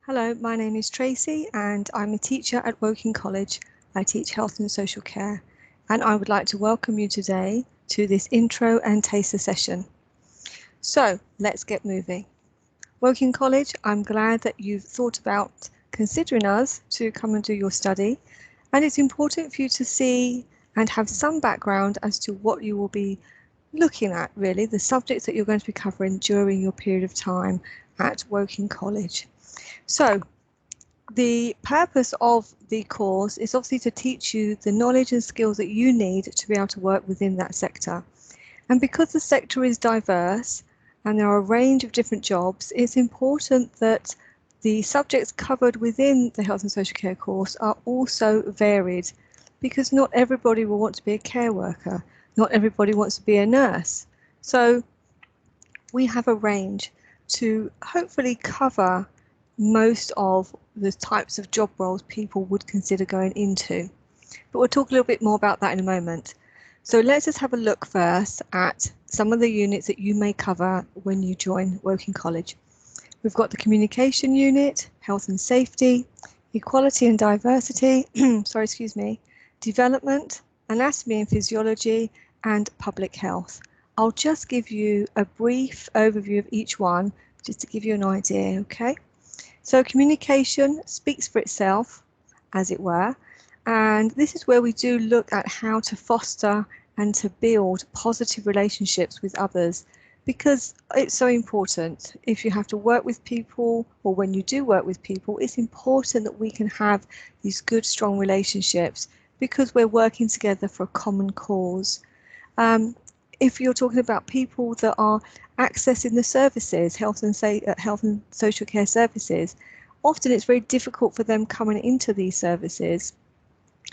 Hello, my name is Tracy and I'm a teacher at Woking College. I teach health and social care, and I would like to welcome you today to this intro and taster session. So let's get moving. Woking College, I'm glad that you've thought about considering us to come and do your study, and it's important for you to see and have some background as to what you will be looking at, really, the subjects that you're going to be covering during your period of time at Woking College. So the purpose of the course is obviously to teach you the knowledge and skills that you need to be able to work within that sector. And because the sector is diverse and there are a range of different jobs, it's important that the subjects covered within the health and social care course are also varied, because not everybody will want to be a care worker, not everybody wants to be a nurse. So we have a range to hopefully cover most of the types of job roles people would consider going into. But we'll talk a little bit more about that in a moment. So let's just have a look first at some of the units that you may cover when you join Woking College. We've got the communication unit, health and safety, equality and diversity, development, anatomy and physiology, and public health. I'll just give you a brief overview of each one, just to give you an idea, okay? So communication speaks for itself, as it were, and this is where we do look at how to foster and to build positive relationships with others, because it's so important. If you have to work with people, or when you do work with people, it's important that we can have these good, strong relationships because we're working together for a common cause. If you're talking about people that are accessing the services, health and social care services, often it's very difficult for them coming into these services.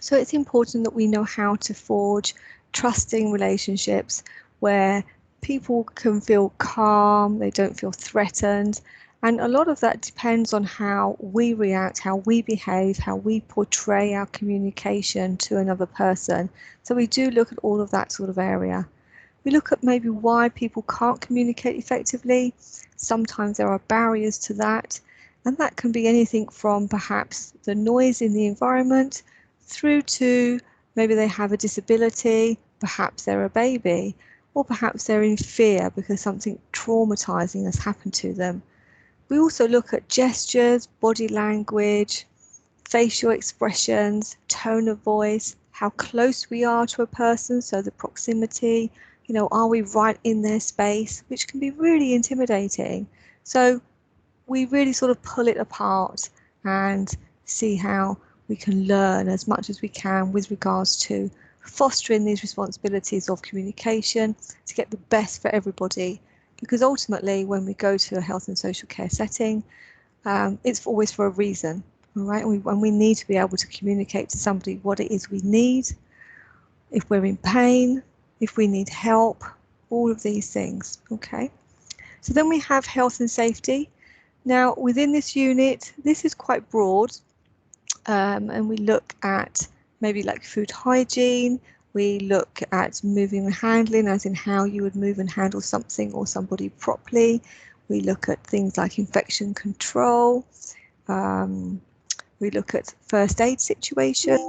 So it's important that we know how to forge trusting relationships where people can feel calm, they don't feel threatened. And a lot of that depends on how we react, how we behave, how we portray our communication to another person. So we do look at all of that sort of area. We look at maybe why people can't communicate effectively. Sometimes there are barriers to that, and that can be anything from perhaps the noise in the environment through to maybe they have a disability, perhaps they're a baby, or perhaps they're in fear because something traumatizing has happened to them. We also look at gestures, body language, facial expressions, tone of voice, how close we are to a person, so the proximity, are we right in their space, which can be really intimidating. So we really sort of pull it apart and see how we can learn as much as we can with regards to fostering these responsibilities of communication to get the best for everybody. Because ultimately, when we go to a health and social care setting, it's always for a reason, all right? And we need to be able to communicate to somebody what it is we need, if we're in pain, if we need help, all of these things, okay? So then we have health and safety. Now, within this unit, this is quite broad, and we look at maybe like food hygiene, we look at moving and handling, as in how you would move and handle something or somebody properly. We look at things like infection control. We look at first aid situations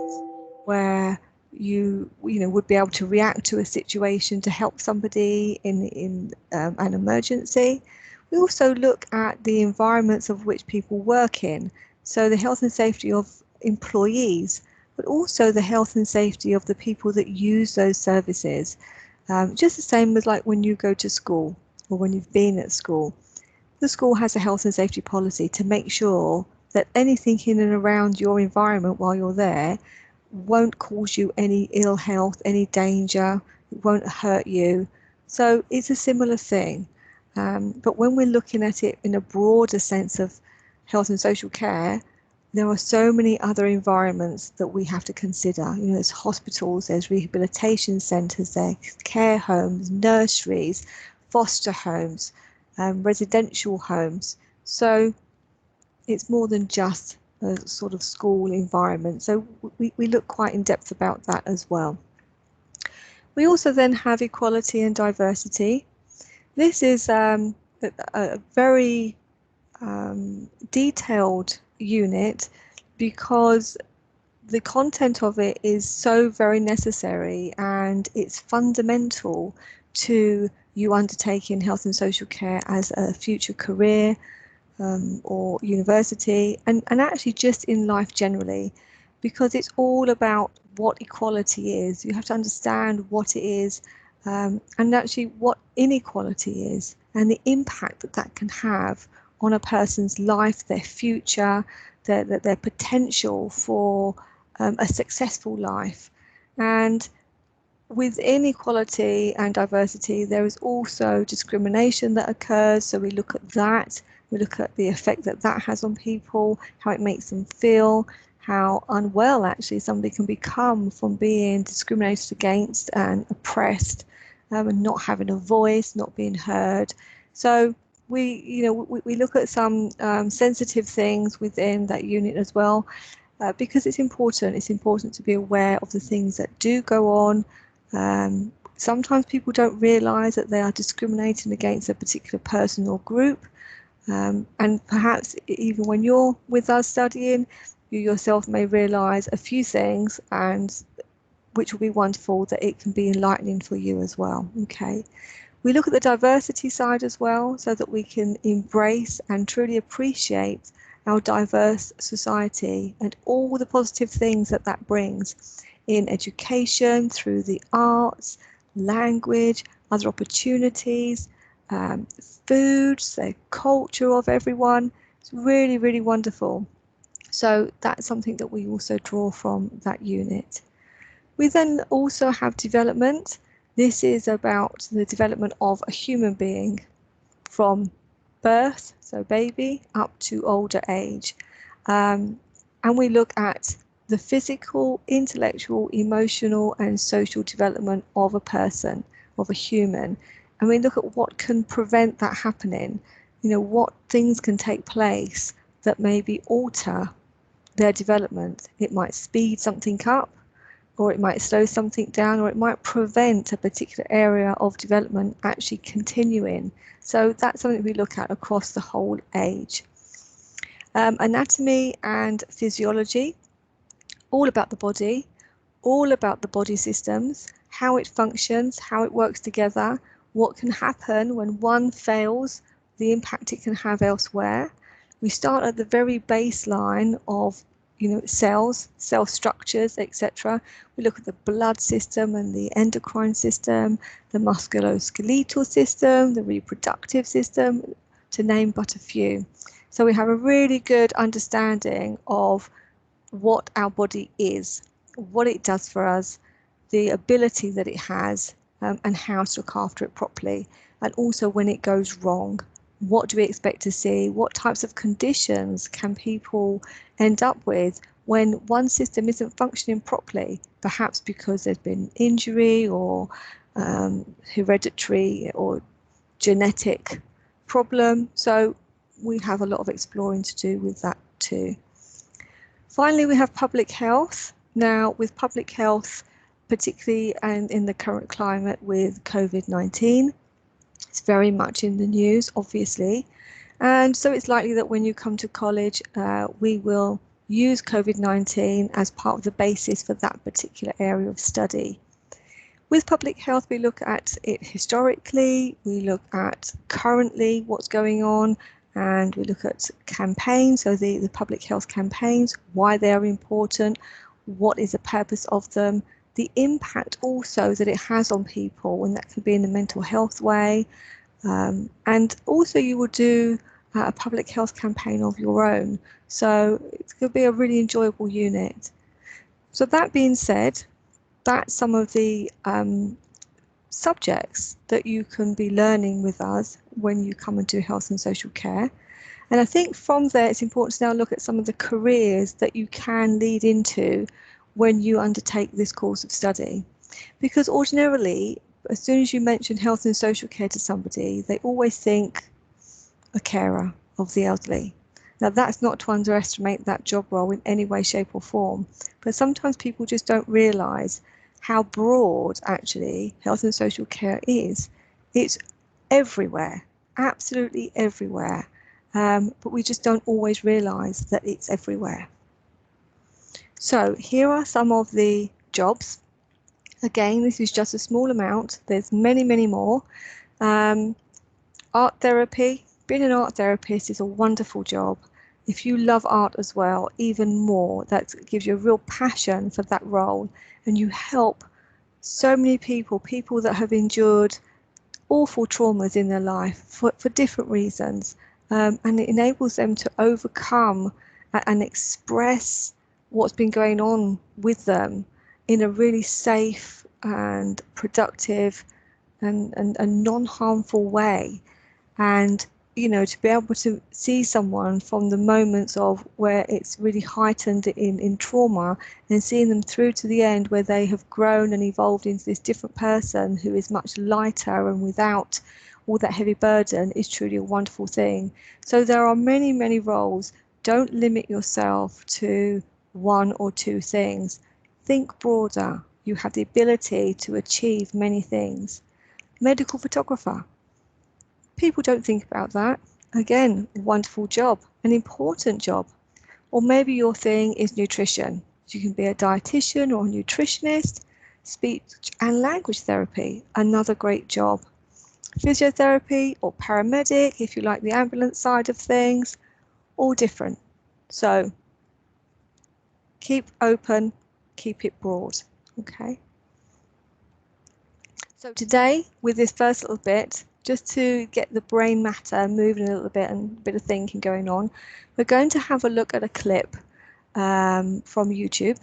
where you would be able to react to a situation to help somebody in an emergency. We also look at the environments of which people work in, so the health and safety of employees, but also the health and safety of the people that use those services. Just the same as like when you go to school or when you've been at school. The school has a health and safety policy to make sure that anything in and around your environment while you're there won't cause you any ill health, any danger, it won't hurt you. So it's a similar thing. But when we're looking at it in a broader sense of health and social care, there are so many other environments that we have to consider. There's hospitals, there's rehabilitation centres, there's care homes, nurseries, foster homes, residential homes. So it's more than just a sort of school environment. So we look quite in depth about that as well. We also then have equality and diversity. This is a very detailed unit because the content of it is so very necessary and it's fundamental to you undertaking health and social care as a future career or university, and actually just in life generally, because it's all about what equality is. You have to understand what it is, and actually what inequality is and the impact that that can have on a person's life, their future, their potential for a successful life. And with inequality and diversity, there is also discrimination that occurs. So we look at that, we look at the effect that that has on people, how it makes them feel, how unwell actually somebody can become from being discriminated against and oppressed, and not having a voice, not being heard. So we look at some sensitive things within that unit as well, because it's important. It's important to be aware of the things that do go on. Sometimes people don't realise that they are discriminating against a particular person or group, and perhaps even when you're with us studying, you yourself may realise a few things, and which will be wonderful that it can be enlightening for you as well. Okay. We look at the diversity side as well, so that we can embrace and truly appreciate our diverse society and all the positive things that that brings in education, through the arts, language, other opportunities, food, the culture of everyone. It's really, really wonderful. So that's something that we also draw from that unit. We then also have development. This is about the development of a human being from birth, so baby, up to older age. And we look at the physical, intellectual, emotional, and social development of a person, of a human. And we look at what can prevent that happening. What things can take place that maybe alter their development. It might speed something up, or it might slow something down, or it might prevent a particular area of development actually continuing. So that's something we look at across the whole age. Anatomy and physiology, all about the body, all about the body systems, how it functions, how it works together, what can happen when one fails, the impact it can have elsewhere. We start at the very baseline of cells, cell structures, etc. We look at the blood system and the endocrine system, the musculoskeletal system, the reproductive system, to name but a few. So we have a really good understanding of what our body is, what it does for us, the ability that it has, and how to look after it properly. And also when it goes wrong, what do we expect to see? What types of conditions can people end up with when one system isn't functioning properly? Perhaps because there's been injury or hereditary or genetic problem. So we have a lot of exploring to do with that too. Finally, we have public health. Now, with public health, particularly and in the current climate with COVID-19, it's very much in the news, obviously. And so it's likely that when you come to college, we will use COVID-19 as part of the basis for that particular area of study. With public health, we look at it historically, we look at currently what's going on, and we look at campaigns, so the public health campaigns, why they are important, what is the purpose of them, the impact also that it has on people, and that can be in a mental health way. And also you will do a public health campaign of your own. So it's going to be a really enjoyable unit. So that being said, that's some of the subjects that you can be learning with us when you come and do health and social care. And I think from there, it's important to now look at some of the careers that you can lead into when you undertake this course of study. Because ordinarily, as soon as you mention health and social care to somebody, they always think a carer of the elderly. Now, that's not to underestimate that job role in any way, shape or form, but sometimes people just don't realise how broad actually health and social care is. It's everywhere, absolutely everywhere. but we just don't always realise that it's everywhere. So here are some of the jobs. Again, this is just a small amount. There's many, many more. Art therapy. Being an art therapist is a wonderful job. If you love art as well, even more, that gives you a real passion for that role, and you help so many people that have endured awful traumas in their life for different reasons, and it enables them to overcome and express what's been going on with them in a really safe and productive and non-harmful way. And to be able to see someone from the moments of where it's really heightened in trauma, and seeing them through to the end where they have grown and evolved into this different person who is much lighter and without all that heavy burden, is truly a wonderful thing. So there are many, many roles. Don't limit yourself to one or two things. Think broader. You have the ability to achieve many things. Medical photographer. People don't think about that. Again, wonderful job, an important job. Or maybe your thing is nutrition. You can be a dietitian or a nutritionist. Speech and language therapy, another great job. Physiotherapy or paramedic, if you like the ambulance side of things, all different. So keep open, keep it broad, okay? So today, with this first little bit, just to get the brain matter moving a little bit and a bit of thinking going on, we're going to have a look at a clip from YouTube.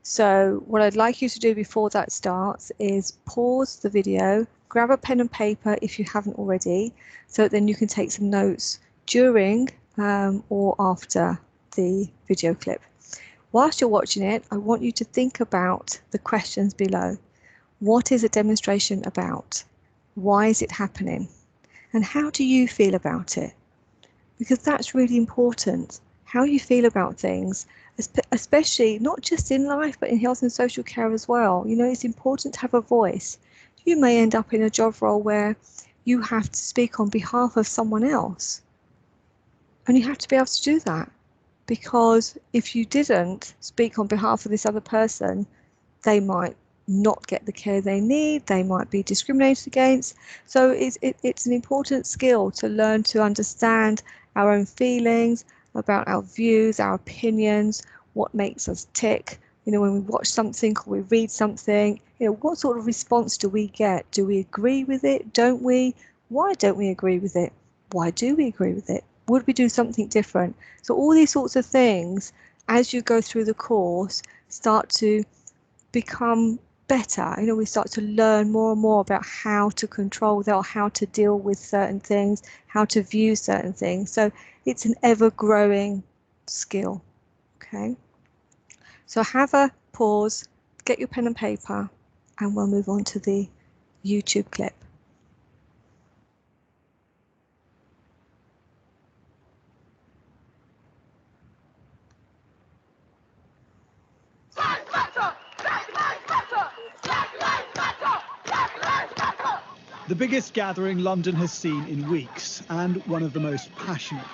So what I'd like you to do before that starts is pause the video, grab a pen and paper if you haven't already, so then you can take some notes during or after the video clip. Whilst you're watching it, I want you to think about the questions below. What is a demonstration about? Why is it happening? And how do you feel about it? Because that's really important. How you feel about things, especially not just in life, but in health and social care as well. It's important to have a voice. You may end up in a job role where you have to speak on behalf of someone else. And you have to be able to do that. Because if you didn't speak on behalf of this other person, they might not get the care they need, they might be discriminated against. So it's an important skill to learn to understand our own feelings, about our views, our opinions, what makes us tick. When we watch something or we read something, what sort of response do we get? Do we agree with it? Don't we? Why don't we agree with it? Why do we agree with it? Would we do something different? So all these sorts of things, as you go through the course, start to become better. We start to learn more and more about how to control that, or how to deal with certain things, how to view certain things. So it's an ever-growing skill. Okay, so have a pause, get your pen and paper, and we'll move on to the YouTube clip. The biggest gathering London has seen in weeks, and one of the most passionate.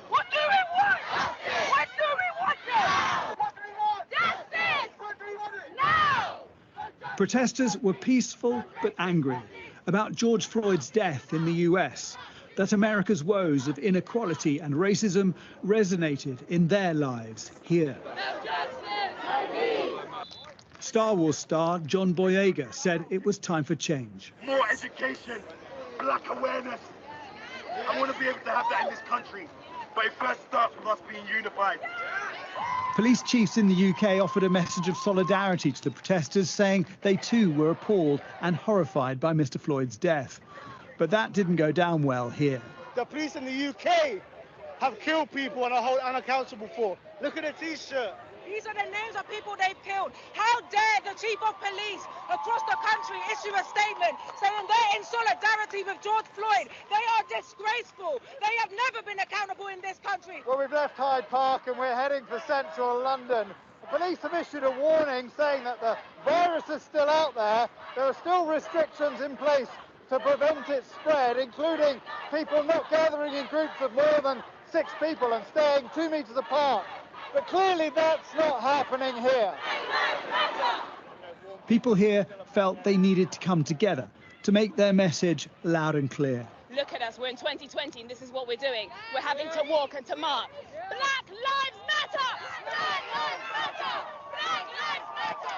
What do we want? Justice! What do we want then? What do we want? Justice! What do we want now? Protesters were peaceful but angry about George Floyd's death in the US, that America's woes of inequality and racism resonated in their lives here. Star Wars star John Boyega said it was time for change. More education, black awareness. I want to be able to have that in this country, but it first starts with us being unified. Police chiefs in the UK offered a message of solidarity to the protesters, saying they too were appalled and horrified by Mr. Floyd's death. But that didn't go down well here. The police in the UK have killed people and are held unaccountable for. Look at the T-shirt. These are the names of people they've killed. How dare the chief of police across the country issue a statement saying they're in solidarity with George Floyd? They are disgraceful. They have never been accountable in this country. Well, we've left Hyde Park and we're heading for central London. The police have issued a warning saying that the virus is still out there. There are still restrictions in place to prevent its spread, including people not gathering in groups of more than 6 people and staying 2 meters apart. But clearly that's not happening here. People here felt they needed to come together to make their message loud and clear. Look at us, we're in 2020 and this is what we're doing. We're having to walk and to march. Black Lives Matter! Black Lives Matter! Black Lives Matter!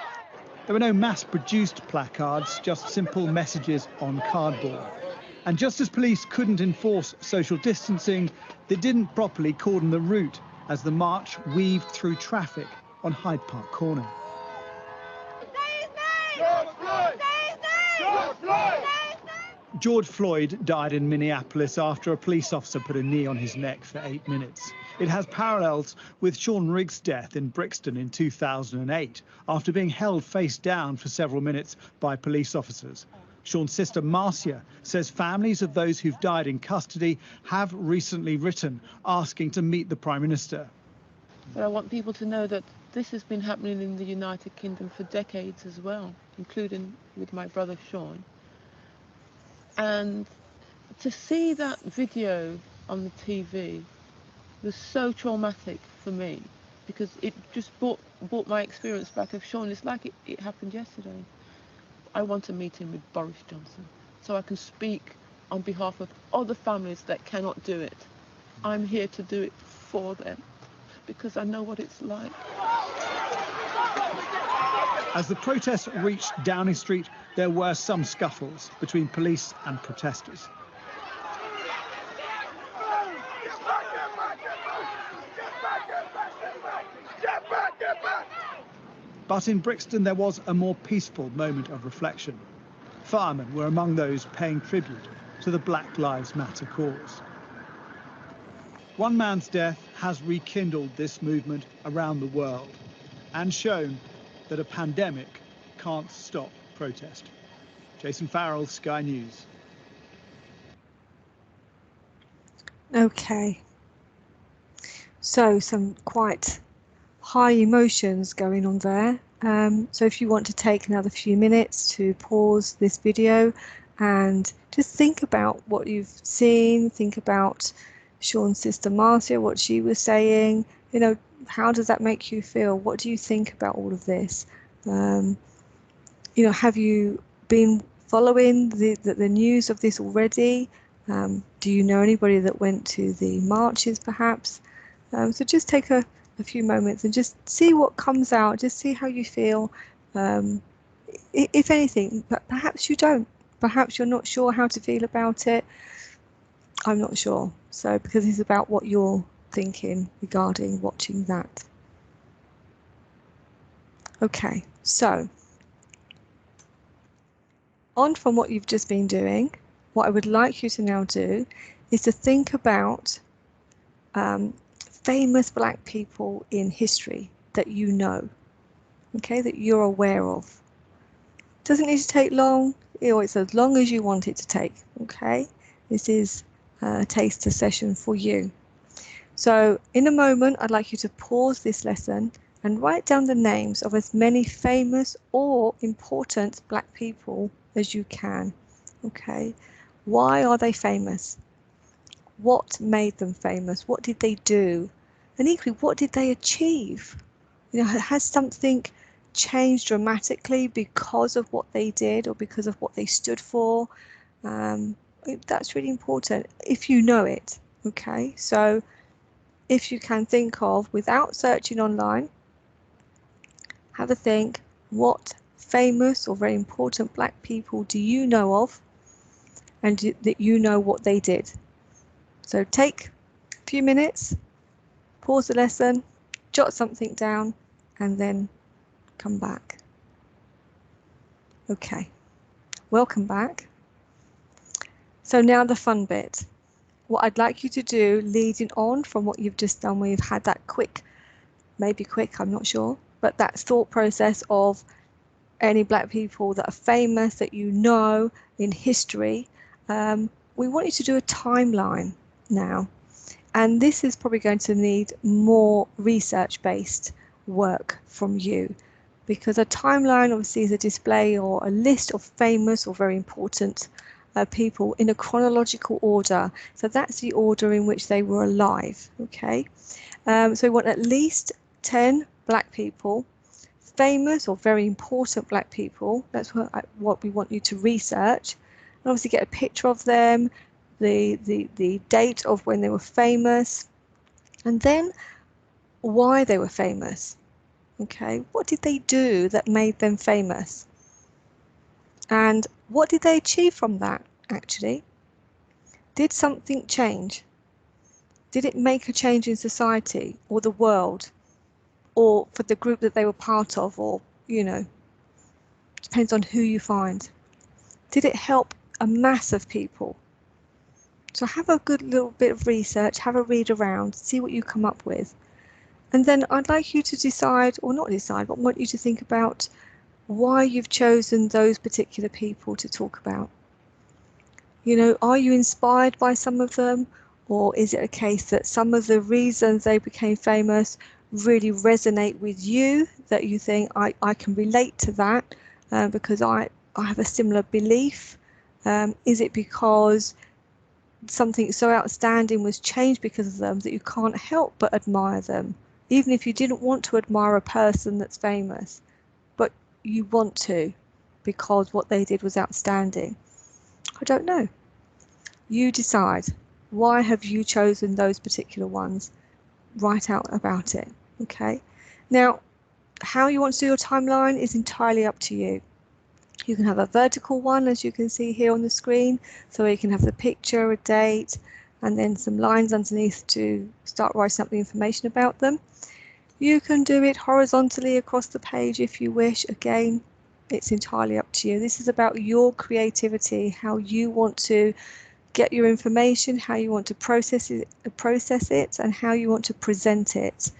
There were no mass-produced placards, just simple messages on cardboard. And just as police couldn't enforce social distancing, they didn't properly cordon the route as the march weaved through traffic on Hyde Park Corner. George Floyd died in Minneapolis after a police officer put a knee on his neck for 8 minutes. It has parallels with Sean Riggs' death in Brixton in 2008 after being held face down for several minutes by police officers. Sean's sister Marcia says families of those who've died in custody have recently written asking to meet the Prime Minister. But I want people to know that this has been happening in the United Kingdom for decades as well, including with my brother Sean. And to see that video on the TV was so traumatic for me because it just brought my experience back of Sean. It's like it happened yesterday. I want a meeting with Boris Johnson so I can speak on behalf of other families that cannot do it. I'm here to do it for them because I know what it's like. As the protests reached Downing Street, there were some scuffles between police and protesters. But in Brixton, there was a more peaceful moment of reflection. Firemen were among those paying tribute to the Black Lives Matter cause. One man's death has rekindled this movement around the world and shown that a pandemic can't stop protest. Jason Farrell, Sky News. Okay. So some quite high emotions going on there. So if you want to take another few minutes to pause this video and just think about what you've seen, think about Sean's sister Marcia, what she was saying, you know, how does that make you feel? What do you think about all of this? You know, have you been following the news of this already? Do you know anybody that went to the marches perhaps? So just take a few moments and just see what comes out, just see how you feel. If anything, but perhaps you don't. Perhaps you're not sure how to feel about it. I'm not sure. So because it's about what you're thinking regarding watching that. Okay, so on from what you've just been doing, what I would like you to now do is to think about famous Black people in history that you know, okay, that you're aware of. Doesn't need to take long, it's as long as you want it to take, okay? This is a taster session for you. So in a moment, I'd like you to pause this lesson and write down the names of as many famous or important Black people as you can, okay? Why are they famous? What made them famous? What did they do? And equally, what did they achieve? You know, has something changed dramatically because of what they did or because of what they stood for? That's really important if you know it, okay? So if you can think of, without searching online, have a think, what famous or very important Black people do you know of and that you know what they did? So take a few minutes, pause the lesson, jot something down, and then come back. Okay, welcome back. So now the fun bit. What I'd like you to do, leading on from what you've just done, where you've had that quick, maybe quick, I'm not sure, but that thought process of any Black people that are famous that you know in history, we want you to do a timeline now. And this is probably going to need more research-based work from you, because a timeline obviously is a display or a list of famous or very important people in a chronological order. So that's the order in which they were alive, okay? So we want at least 10 black people, famous or very important black people. That's what we want you to research. And obviously get a picture of them, the date of when they were famous, and then why they were famous. Okay, what did they do that made them famous? And what did they achieve from that, actually? Did something change? Did it make a change in society or the world, or for the group that they were part of, or, you know, depends on who you find. Did it help a mass of people? So have a good little bit of research, have a read around, see what you come up with. And then I'd like you to decide, or not decide, but I want you to think about why you've chosen those particular people to talk about. You know, are you inspired by some of them? Or is it a case that some of the reasons they became famous really resonate with you, that you think, I can relate to that because I have a similar belief? Is it because something so outstanding was changed because of them that you can't help but admire them, even if you didn't want to admire a person that's famous, but you want to because what they did was outstanding? I don't know. You decide. Why have you chosen those particular ones? Write out about it, okay? Now, how you want to do your timeline is entirely up to you. You can have a vertical one, as you can see here on the screen, so you can have the picture, a date, and then some lines underneath to start writing up the information about them. You can do it horizontally across the page if you wish. Again, it's entirely up to you. This is about your creativity, how you want to get your information, how you want to process it, and how you want to present it.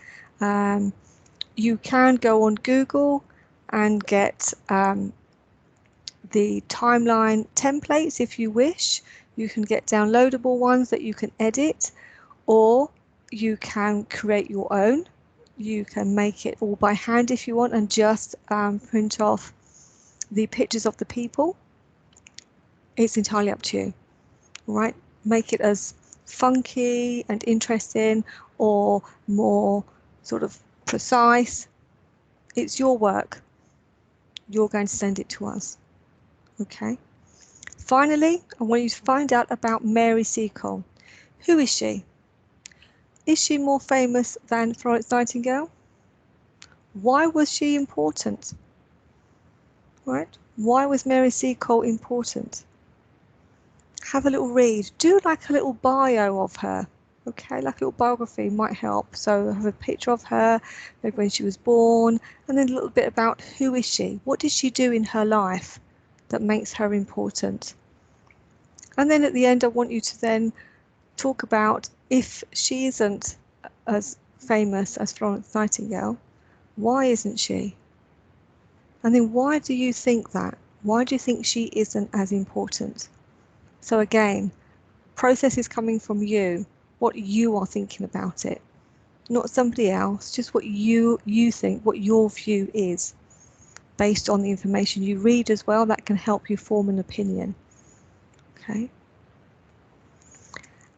You can go on Google and get the timeline templates if you wish. You can get downloadable ones that you can edit, or you can create your own. You can make it all by hand if you want and just print off the pictures of the people. It's entirely up to you. All right, make it as funky and interesting or more sort of precise. It's your work. You're going to send it to us. Okay. Finally, I want you to find out about Mary Seacole. Who is she? Is she more famous than Florence Nightingale? Why was she important? Right? Why was Mary Seacole important? Have a little read. Do like a little bio of her. Okay, like a little biography might help. So have a picture of her, maybe when she was born, and then a little bit about who is she? What did she do in her life that makes her important? And then at the end, I want you to then talk about, if she isn't as famous as Florence Nightingale, why isn't she? And then why do you think that? Why do you think she isn't as important? So again, process is coming from you, what you are thinking about it, not somebody else, just what you think, what your view is, based on the information you read as well. That can help you form an opinion. Okay.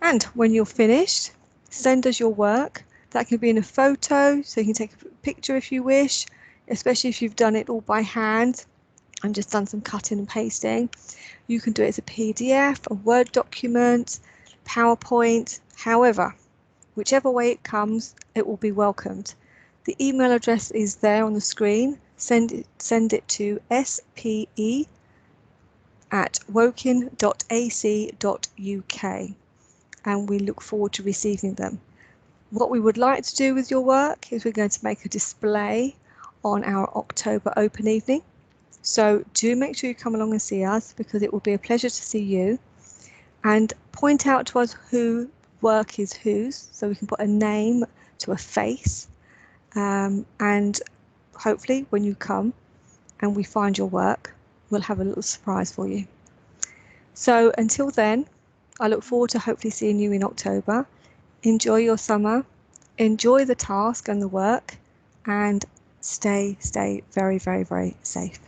And when you're finished, send us your work. That can be in a photo, so you can take a picture if you wish, especially if you've done it all by hand and just done some cutting and pasting. You can do it as a PDF, a Word document, PowerPoint, however, whichever way it comes, it will be welcomed. The email address is there on the screen. Send it to spe@woking.ac.uk, and we look forward to receiving them. What we would like to do with your work is we're going to make a display on our October open evening. So do make sure you come along and see us, because it will be a pleasure to see you, and point out to us who work is whose, so we can put a name to a face, and hopefully when you come and we find your work, we'll have a little surprise for you. So until then, I look forward to hopefully seeing you in October. Enjoy your summer, enjoy the task and the work, and stay very, very, very safe.